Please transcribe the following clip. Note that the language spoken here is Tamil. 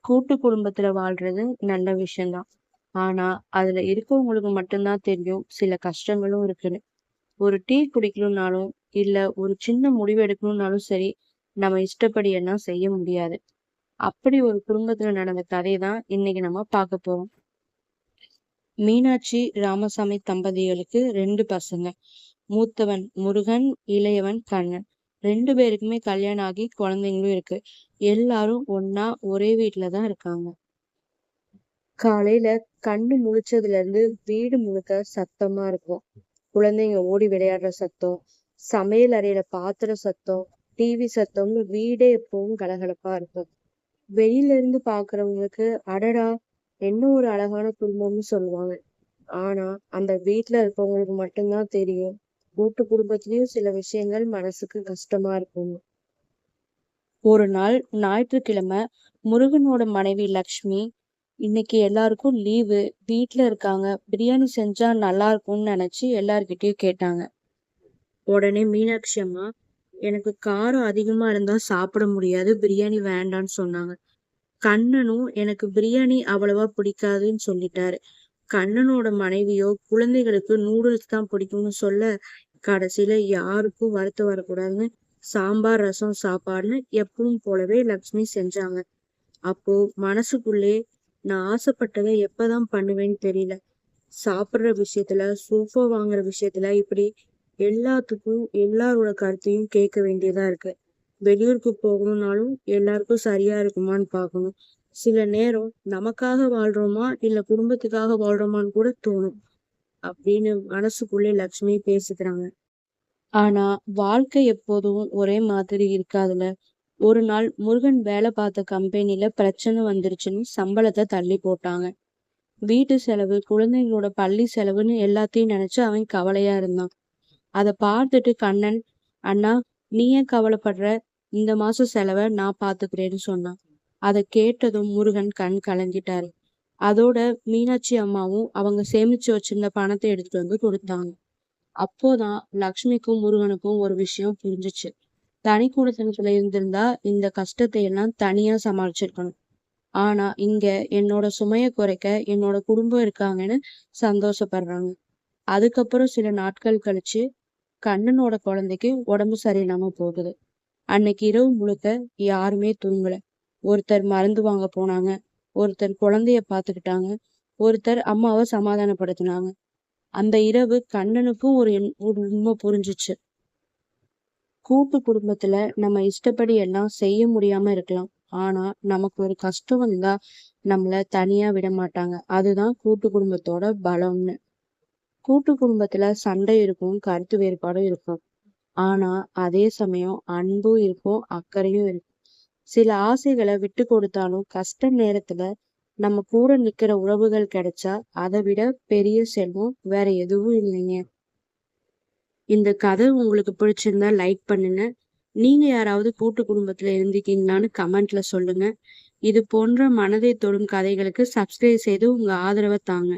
கூட்டு குடும்பத்துல வாழ்றது நல்ல விஷயம்தான். ஆனா, அதுல இருக்கவங்களுக்கு மட்டும்தான் தெரியும் சில கஷ்டங்களும் இருக்குன்னு. ஒரு டீ குடிக்கணும்னாலும், இல்ல ஒரு சின்ன முடிவு எடுக்கணும்னாலும் சரி, நம்ம இஷ்டப்படி எல்லாம் செய்ய முடியாது. அப்படி ஒரு குடும்பத்துல நடந்த கதை தான் இன்னைக்கு நம்ம பார்க்க போறோம். மீனாட்சி ராமசாமி தம்பதிகளுக்கு 2 பசங்க. மூத்தவன் முருகன், இளையவன் கண்ணன். 2 பேருக்குமே கல்யாணம் ஆகி குழந்தைங்களும் இருக்கு. எல்லாரும் ஒண்ணா ஒரே வீட்ல தான் இருக்காங்க. காலையில கண்ணு முழிச்சதுல இருந்து வீடு முழுக்க சத்தமா இருக்கும். குழந்தைங்க ஓடி விளையாடுற சத்தம், சமையல் அறையில பாத்திர சத்தம், டிவி சத்தம்னு வீடே எப்பவும் கலகலப்பா இருக்கும். வெளியில இருந்து பாக்குறவங்களுக்கு அடடா, என்ன ஒரு அழகான குடும்பம்னு சொல்லுவாங்க. ஆனா அந்த வீட்ல இருக்கவங்களுக்கு மட்டும்தான் தெரியும், கூட்டு குடும்பத்திலயும் சில விஷயங்கள் மனசுக்கு கஷ்டமா இருக்கும். ஒரு நாள் ஞாயிற்றுக்கிழமை முருகனோட மனைவி லக்ஷ்மி, இன்னைக்கு எல்லாருக்கும் லீவு, வீட்ல இருக்காங்க, பிரியாணி செஞ்சா நல்லா இருக்கும்னு நினைச்சு எல்லார்கிட்டயும் கேட்டாங்க. உடனே மீனாட்சி அம்மா, எனக்கு காரம் அதிகமா இருந்தா சாப்பிட முடியாது, பிரியாணி வேண்டான்னு சொன்னாங்க. கண்ணனும் எனக்கு பிரியாணி அவ்வளவா பிடிக்காதுன்னு சொல்லிட்டாரு. கண்ணனோட மனைவியோ குழந்தைகளுக்கு நூடுல்ஸ் தான் பிடிக்கும்னு சொல்ல, கடைசியில யாருக்கும் வருத்தம் வரக்கூடாதுன்னு சாம்பார், ரசம், சாப்பாடுன்னு எப்பவும் போலவே லக்ஷ்மி செஞ்சாங்க. அப்போ மனசுக்குள்ளே நான் ஆசைப்பட்டதை எப்பதான் பண்ணுவேன்னு தெரியல. சாப்பிடுற விஷயத்துல, சோஃபா வாங்குற விஷயத்துல இப்படி எல்லாத்துக்கும் எல்லாரோட கருத்தையும் கேட்க வேண்டியதா இருக்கு. வெளியூருக்கு போகணும்னாலும் எல்லாருக்கும் சரியா இருக்குமான்னு பார்க்கணும். சில நேரம் நமக்காக வாழ்றோமா இல்ல குடும்பத்துக்காக வாழ்றோமான்னு கூட தோணும் அப்படின்னு மனசுக்குள்ளே லக்ஷ்மி பேசிக்கிறாங்க. ஆனா வாழ்க்கை எப்போதும் ஒரே மாதிரி இருக்காதுல்ல. ஒரு நாள் முருகன் வேலை பார்த்த கம்பெனில பிரச்சனை வந்துருச்சுன்னு சம்பளத்தை தள்ளி போட்டாங்க. வீட்டு செலவு, குழந்தைங்களோட பள்ளி செலவுன்னு எல்லாத்தையும் நினைச்சு அவன் கவலையா இருந்தான். அத பார்த்துட்டு கண்ணன், அண்ணா நீ ஏன் கவலைப்படுற, இந்த மாசம் செலவை நான் பாத்துக்கிறேன்னு சொன்னான். அதை கேட்டதும் முருகன் கண் கலங்கிட்டாரு. அதோட மீனாட்சி அம்மாவும் அவங்க சேமிச்சு வச்சிருந்த பணத்தை எடுத்துட்டு வந்து கொடுத்தாங்க. அப்போதான் லக்ஷ்மிக்கும் முருகனுக்கும் ஒரு விஷயம் புரிஞ்சுச்சு. தனி குடித்தனத்துல இருந்திருந்தா இந்த கஷ்டத்தை எல்லாம் தனியா சமாளிச்சிருக்கணும். ஆனா இங்க என்னோட சுமைய குறைக்க என்னோட குடும்பம் இருக்காங்கன்னு சந்தோஷப்படுறாங்க. அதுக்கப்புறம் சில நாட்கள் கழிச்சு கண்ணனோட குழந்தைக்கு உடம்பு சரியில்லாம போகுது. அன்னைக்கு இரவு முழுக்க யாருமே தூங்கல. ஒருத்தர் மருந்து வாங்க போனாங்க, ஒருத்தர் குழந்தைய பாத்துக்கிட்டாங்க, ஒருத்தர் அம்மாவை சமாதானப்படுத்தினாங்க. அந்த இரவு கண்ணனுக்கும் ஒரு உண்மை புரிஞ்சுச்சு. கூட்டு குடும்பத்துல நம்ம இஷ்டப்படி எல்லாம் செய்ய முடியாம இருக்கலாம். ஆனா நமக்கு ஒரு கஷ்டம் வந்தா நம்மள தனியா விட மாட்டாங்க. அதுதான் கூட்டு குடும்பத்தோட பலம்னு. கூட்டு குடும்பத்துல சண்டை இருக்கும், கருத்து வேறுபாடும் இருக்கும். ஆனா அதே சமயம் அன்பும் இருக்கும், அக்கறையும் இருக்கும். சில ஆசைகளை விட்டு கொடுத்தாலும் கஷ்ட நேரத்துல நம்ம கூட நிக்கிற உறவுகள் கிடைச்சா அதை விட பெரிய செல்வம் வேற எதுவும் இல்லைங்க. இந்த கதை உங்களுக்கு பிடிச்சிருந்தா லைக் பண்ணுங்க. நீங்க யாராவது கூட்டு குடும்பத்துல இருந்திருக்கீங்களான்னு கமெண்ட்ல சொல்லுங்க. இது போன்ற மனதை தொடும் கதைகளுக்கு சப்ஸ்கிரைப் செய்து உங்க ஆதரவை தாங்க.